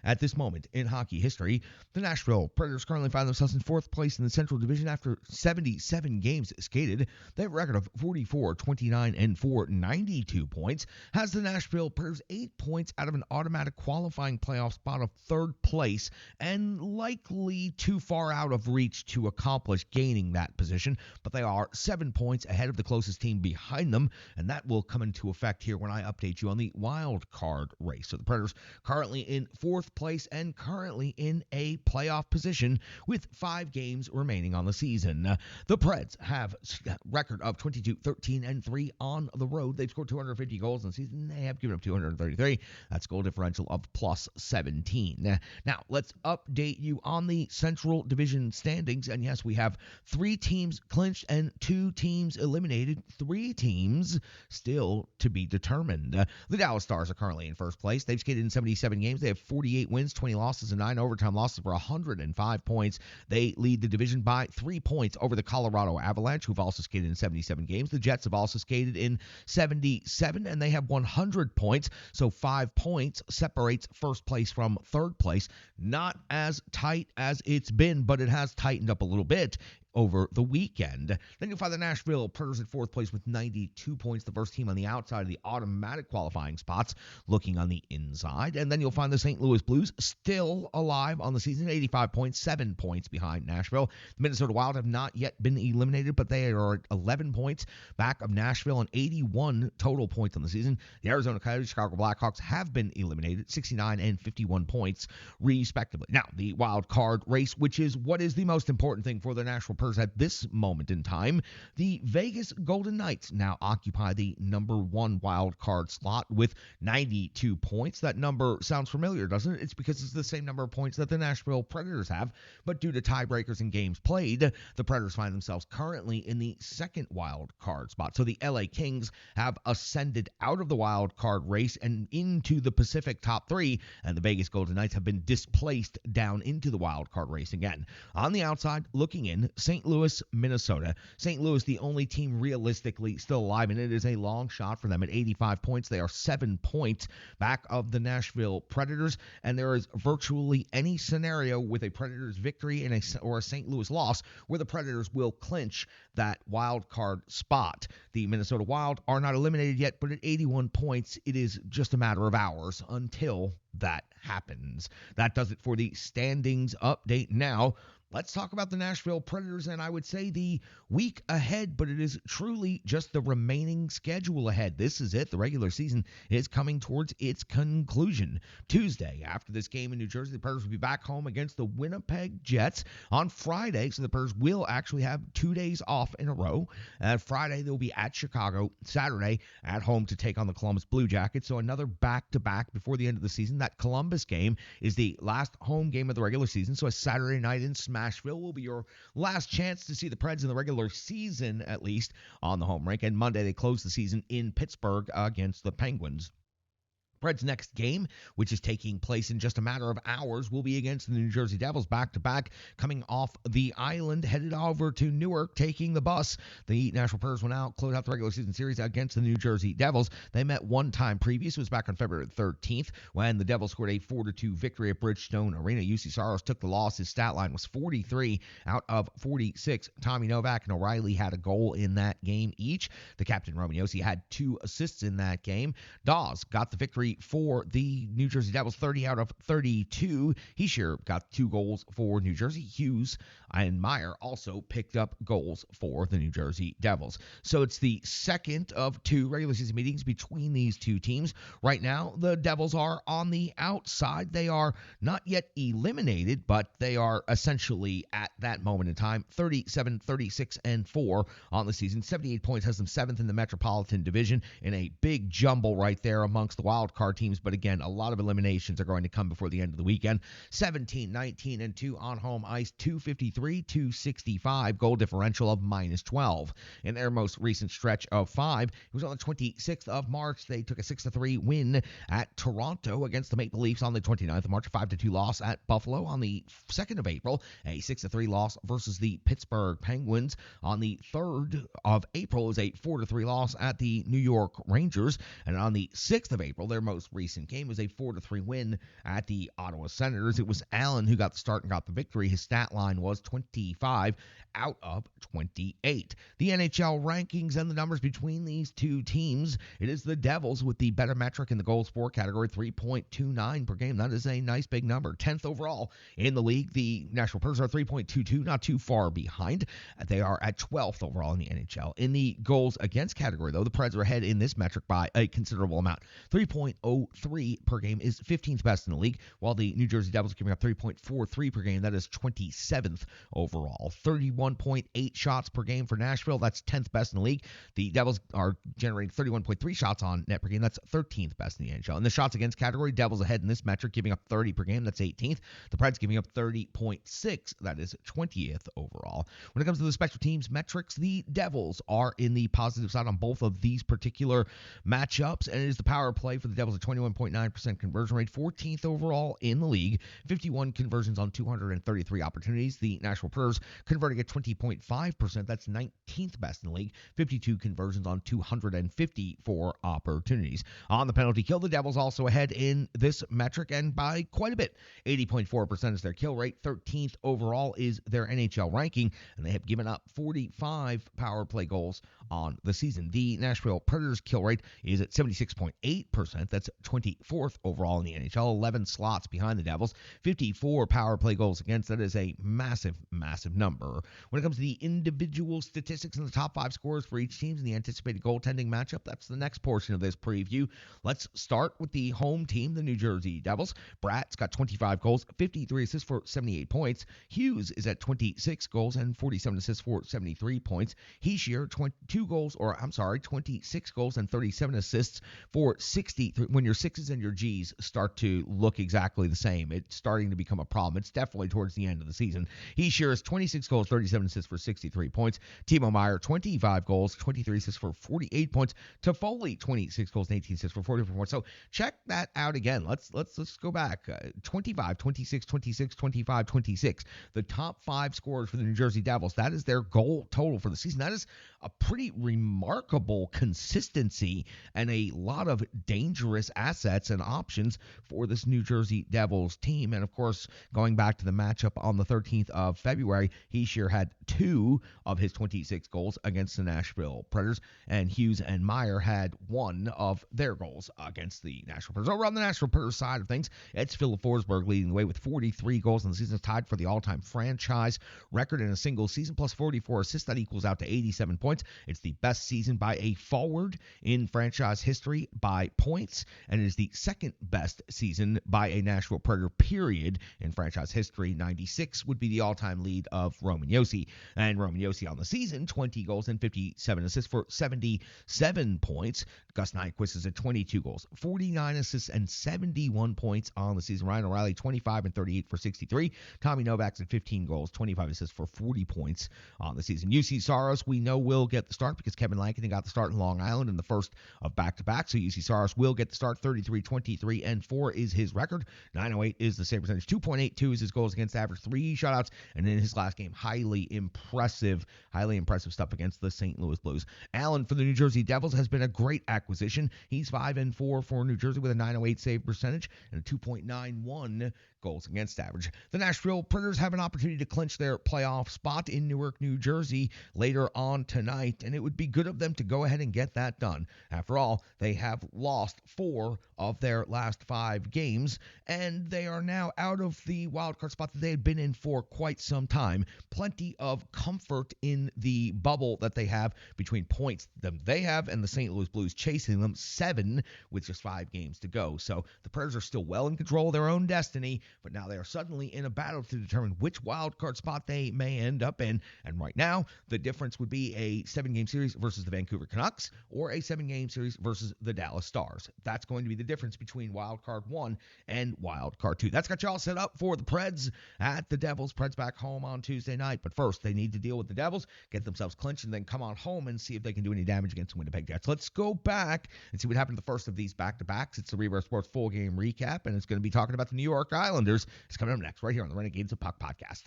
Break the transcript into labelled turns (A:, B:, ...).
A: At this moment in hockey history, the Nashville Predators currently find themselves in fourth place in the Central Division after 77 games skated. They have a record of 44, 29, and 4, 92 points. Has the Nashville Predators 8 points out of an automatic qualifying playoff spot of third place, and likely too far out of reach to accomplish gaining that position, but they are 7 points ahead of the closest team behind them, and that will come into effect here when I update you on the wild card race. So the Predators currently in fourth place and currently in a playoff position with 5 games remaining on the season. The Preds have a record of 22, 13, and 3 on the road. They've scored 250 goals in the season. They have given up 233. That's goal differential of plus 17. Now, let's update you on the Central Division standings. And yes, we have 3 teams clinched and 2 teams eliminated. 3 teams still to be determined. The Dallas Stars are currently in first place. They've skated in 77 games. They have 48 wins, 20 losses, and 9 overtime losses for 105 points. They lead the division by 3 points over the Colorado Avalanche, who've also skated in 77 games. The Jets have also skated in 77, and they have 100 points. So 5 points separates first place from third place. Not as tight as it's been, but it has tightened up a little bit over the weekend. Then you'll find the Nashville Predators in fourth place with 92 points, the first team on the outside of the automatic qualifying spots, looking on the inside. And then you'll find the St. Louis Blues still alive on the season, 85 points, 7 points behind Nashville. The Minnesota Wild have not yet been eliminated, but they are at 11 points back of Nashville and 81 total points on the season. The Arizona Coyotes, Chicago Blackhawks have been eliminated, 69 and 51 points respectively. Now, the wild card race, which is what is the most important thing for the Nashville Predators at this moment in time. The Vegas Golden Knights now occupy the number 1 wild card slot with 92 points. That number sounds familiar, doesn't it? It's because it's the same number of points that the Nashville Predators have, but due to tiebreakers and games played, the Predators find themselves currently in the second wild card spot. So the LA Kings have ascended out of the wild card race and into the Pacific top 3, and the Vegas Golden Knights have been displaced down into the wild card race again. On the outside, looking in, St. Louis, Minnesota. St. Louis, the only team realistically still alive, and it is a long shot for them at 85 points. They are 7 points back of the Nashville Predators, and there is virtually any scenario with a Predators victory and or a St. Louis loss where the Predators will clinch that wild card spot. The Minnesota Wild are not eliminated yet, but at 81 points, it is just a matter of hours until that happens. That does it for the standings update. Now, let's talk about the Nashville Predators, and I would say the week ahead, but it is truly just the remaining schedule ahead. This is it. The regular season is coming towards its conclusion. Tuesday, after this game in New Jersey, the Predators will be back home against the Winnipeg Jets on Friday, so the Predators will actually have 2 days off in a row. Friday, they'll be at Chicago. Saturday, at home to take on the Columbus Blue Jackets, so another back-to-back before the end of the season. That Columbus game is the last home game of the regular season, so a Saturday night in Nashville will be your last chance to see the Preds in the regular season, at least, on the home rink. And Monday, they close the season in Pittsburgh against the Penguins. Preds' next game, which is taking place in just a matter of hours, will be against the New Jersey Devils back-to-back, coming off the island, headed over to Newark, taking the bus. The Nashville Predators will now close out the regular season series against the New Jersey Devils. They met one time previous. It was back on February 13th when the Devils scored a 4-2 victory at Bridgestone Arena. UC Saros took the loss. His stat line was 43 out of 46. Tommy Novak and O'Reilly had a goal in that game each. The captain, Roman Josi, had 2 assists in that game. Dawes got the victory for the New Jersey Devils, 30 out of 32. He sure got 2 goals for New Jersey. Hughes and Meyer also picked up goals for the New Jersey Devils. So it's the second of 2 regular season meetings between these 2 teams. Right now, the Devils are on the outside. They are not yet eliminated, but they are essentially at that moment in time 37, 36, and 4 on the season. 78 points, has them 7th in the Metropolitan Division in a big jumble right there amongst the wild card teams. But again, a lot of eliminations are going to come before the end of the weekend. 17, 19, and 2 on home ice, 253, 265, goal differential of -12. In their most recent stretch of 5, it was on the 26th of March. They took a 6-3 win at Toronto against the Maple Leafs on the 29th of March, a 5-2 loss at Buffalo on the 2nd of April, a 6-3 loss versus the Pittsburgh Penguins on the 3rd of April. It was a 4-3 loss at the New York Rangers, and on the 6th of April, their most recent game was a 4-3 win at the Ottawa Senators. It was Allen who got the start and got the victory. His stat line was 25 out of 28. The NHL rankings and the numbers between these two teams, it is the Devils with the better metric in the goals for category, 3.29 per game. That is a nice big number. 10th overall in the league. The Nashville Predators are 3.22, not too far behind. They are at 12th overall in the NHL. In the goals against category, though, the Preds are ahead in this metric by a considerable amount. 3.03 per game is 15th best in the league, while the New Jersey Devils are giving up 3.43 per game. That is 27th overall. 31.8 shots per game for Nashville. That's 10th best in the league. The Devils are generating 31.3 shots on net per game. That's 13th best in the NHL. In the shots against category, Devils ahead in this metric, giving up 30 per game. That's 18th. The Preds giving up 30.6. That is 20th overall. When it comes to the special teams metrics, the Devils are in the positive side on both of these particular matchups, and it is the power play for the Devils at 21.9% conversion rate, 14th overall in the league, 51 conversions on 233 opportunities. The Nashville Predators converting at 20.5%. That's 19th best in the league, 52 conversions on 254 opportunities. On the penalty kill, the Devils also ahead in this metric, and by quite a bit. 80.4% is their kill rate, 13th overall is their NHL ranking, and they have given up 45 power play goals on the season. The Nashville Predators kill rate is at 76.8%. That's 24th overall in the NHL, 11 slots behind the Devils, 54 power play goals against. That is a massive, massive number. When it comes to the individual statistics and the top 5 scorers for each team in the anticipated goaltending matchup, that's the next portion of this preview. Let's start with the home team, the New Jersey Devils. Bratt's got 25 goals, 53 assists for 78 points. Hughes is at 26 goals and 47 assists for 73 points. Heischier, 26 goals and 37 assists for 63. When your Sixes and your Gs start to look exactly the same, it's starting to become a problem. It's definitely towards the end of the season. Heischier is 26 goals, 37 assists for 63 points. Timo Meier, 25 goals, 23 assists for 48 points. Toffoli, 26 goals and 18 assists for 44 points. So check that out again. Let's go back. 25, 26, 26, 25, 26. The top 5 scorers for the New Jersey Devils. That is their goal total for the season. That is a pretty remarkable consistency and a lot of dangerous assets and options for this New Jersey Devils team. And of course, going back to the matchup on the 13th of February, Heischier had 2 of his 26 goals against the Nashville Predators, and Hughes and Meier had 1 of their goals against the Nashville Predators. Over on the Nashville Predators side of things, it's Philip Forsberg leading the way with 43 goals in the season. It's tied for the all-time franchise record in a single season, plus 44 assists. That equals out to 87 points. It's the best season by a forward in franchise history by points, and it is the second best season by a Nashville Predator, period, in franchise history. 96 would be the all-time lead of Roman Josi. And Roman Josi on the season, 20 goals and 57 assists for 77 points. Gus Nyquist is at 22 goals, 49 assists, and 71 points on the season. Ryan O'Reilly, 25 and 38 for 63. Tommy Novak's at 15 goals, 25 assists for 40 points on the season. UC Saros, we know, will get the start because Kevin Lankinen got the start in Long Island in the first of back-to-back. So UC Saros will get the start. 33, 23, and 4 is his record. 908 is the save percentage. 2.82 is his goals against average. 3 shutouts. And in his last game, highly impressive stuff against the St. Louis Blues. Allen for the New Jersey Devils has been a great acquisition. He's 5-4 for New Jersey with a 908 save percentage and a 2.91 goals against average. The Nashville Predators have an opportunity to clinch their playoff spot in Newark, New Jersey later on tonight, and it would be good of them to go ahead and get that done. After all, they have lost 4 of their last 5 games, and they are now out of the wildcard spot that they had been in for quite some time. Plenty of comfort in the bubble that they have between points that they have and the St. Louis Blues chasing them, 7 with just 5 games to go. So the Predators are still well in control of their own destiny, but now they are suddenly in a battle to determine which wild card spot they may end up in. And right now, the difference would be a 7-game series versus the Vancouver Canucks or a 7-game series versus the Dallas Stars. That's going to be the difference between wild card 1 and wild card 2. That's got you all set up for the Preds at the Devils. Preds back home on Tuesday night. But first, they need to deal with the Devils, get themselves clinched, and then come on home and see if they can do any damage against the Winnipeg Jets. Let's go back and see what happened to the first of these back-to-backs. It's the Reverse Sports full game recap, and it's going to be talking about the New York Islanders. It's coming up next right here on the Renegades of Puck podcast.